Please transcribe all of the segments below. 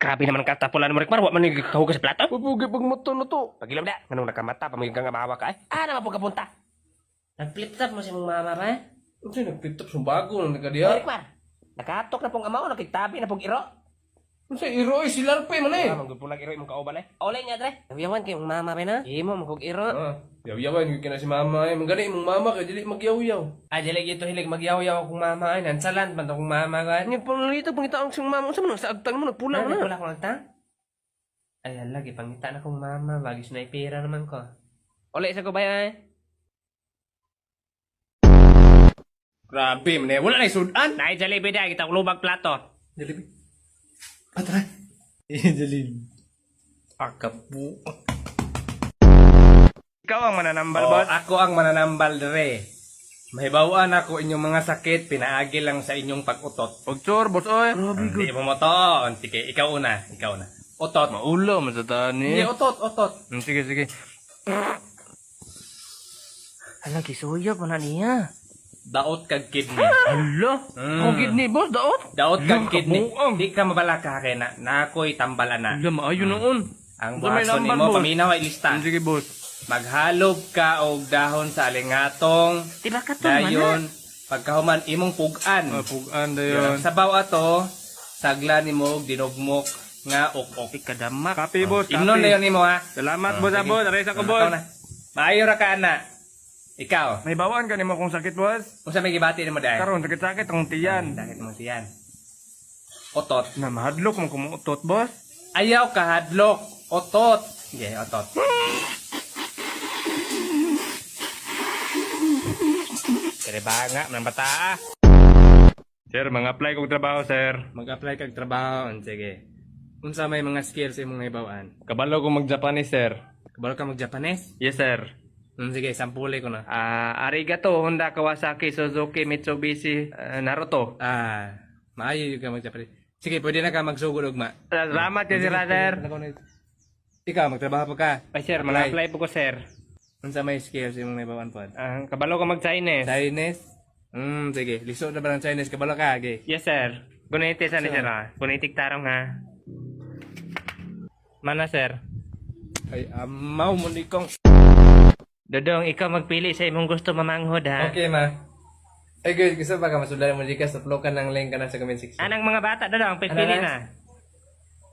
Grabe naman ang katapulan mo, Rikmar. Wa man yung kahugas sa plato. Papugi pag moto na to. Pagilam na. Ganun nakamata, pamigang nga mahawa ka eh. Naman po kapunta. Nag-flip-top mo si mong mama ba? Kasi nagpitap sa bago na Oh, nagkadiha. Rikmar. Nakatok na pong amaw, nakiktabi na pong iro. Kasi iro ay silar pa man eh. Manggod po nag-iro imong kauban eh. Olay niya, Dre. Yawan kay mong mama ba na? Imo magkog iro. Yaw-yawan yung kina si mama eh. Magani imong mama kay dili magyaw-yaw. Ah, dili ito hilig magyaw-yaw akong mama ay nansalan man akong mama ka. Nga pangita pangita ang siyang mama. Sa man sa agtan mo nagpula na. Wala ko lang ta. Ay, lagi pangita na akong mama, bagis na ipira naman ko. Olay sa ko ba eh? Grabe man eh. Wala na isudan. Naay jalebi da, kita ulubag plato. Jalebi. Atara. Jalebi. Akabu. Ikaw ang mananambal, Oh, boss. ako ang mananambal dere. Mahibawaan ako inyong mga sakit, pinaagi lang sa inyong pag-utot. Pagchor, boss oy. Hindi mo mo to. Sige, ikaw una. Utot. Maulo man sa tani. Hindi, utot. Sige, sige. Alang kisuyo pa na niya. Daot kag kidney. Hala. Kung kidney, boss, daot. Daot kag kidney. kabuang. Di ka mabalaka kay na ako'y tambalan na. Hala, maayo noon. Ang Sa may baso number, nimo boss. paminaw ay lista. Sige, boss. Maghalob ka og dahon sa alingatong. Diba ka to, Dayon pagkahuman imong pugan. Pugan Yun. dayon. Sabaw ato sagla nimo og dinugmok nga ok-ok. Ikadamak. Kape, boss. Imnon na yun nimo ha. Salamat, Oh, boss, sige. abot. Aray sa ko, Ikaw boss. na. Maayo ra ka ana. Ikaw, May bawaan ka nimo kung sakit, boss. unsa may gibati nimo dai? Karon sakit-sakit ang tiyan. Sakit mo siyan. Otot. Na mahadlok mo kumuutot, boss. Ayaw ka hadlok. Otot. Yeah, otot. Kaya ba nga, ng bata. Sir, mga-apply kong trabaho, sir. Mag-apply kag trabaho. Sige. Unsa may mga skills imong nahibawaan? Kabalo ko mag-Japanese, sir. Kabalo ka mag-Japanese? Yes, sir. Sige, sampuli ko na. Arigato, Honda, Kawasaki, Suzuki, Mitsubishi, Naruto. Maayo yung ka mag-Japanese. Sige, pwede na ka magsugod ugma. Salamat yun, sir. Ikaw, magtrabaho pa ka. Ay, sir, Apply. mga-apply po ko, sir. Unsa may skills imong nahibawaan po? Kabalo ko mag-Chinese. Chinese? Sige. Lisod na ba ng Chinese? Kabalo ka, okay. Yes, sir. Gunite sa ni Sir. sir, ha? Gunitik tarong, ha? Mana, sir? Ay, amaw mo ni kong. Dodong, ikaw magpili sa imong gusto mamanghod, ha? Okay, ma. Ay, good. Gusto ba ka masudan mo di ka? Upload ka ng link ka na sa comment section. Anang mga bata, Dodong, pagpili Ano na? na.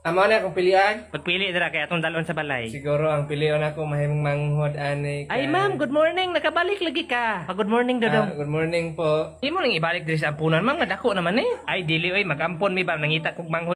Amo na akong pilian. Pagpili dira kay atong dalon sa balay. Siguro ang pilion ako mahimong manghod ani. Ay ma'am, good morning. Nakabalik lagi ka. Good morning, Dodong. Good morning po. Di mo nang ibalik diri sa ampunan, mga dako naman eh. Ay, dili oy, magampon mi ba nangita kog manghod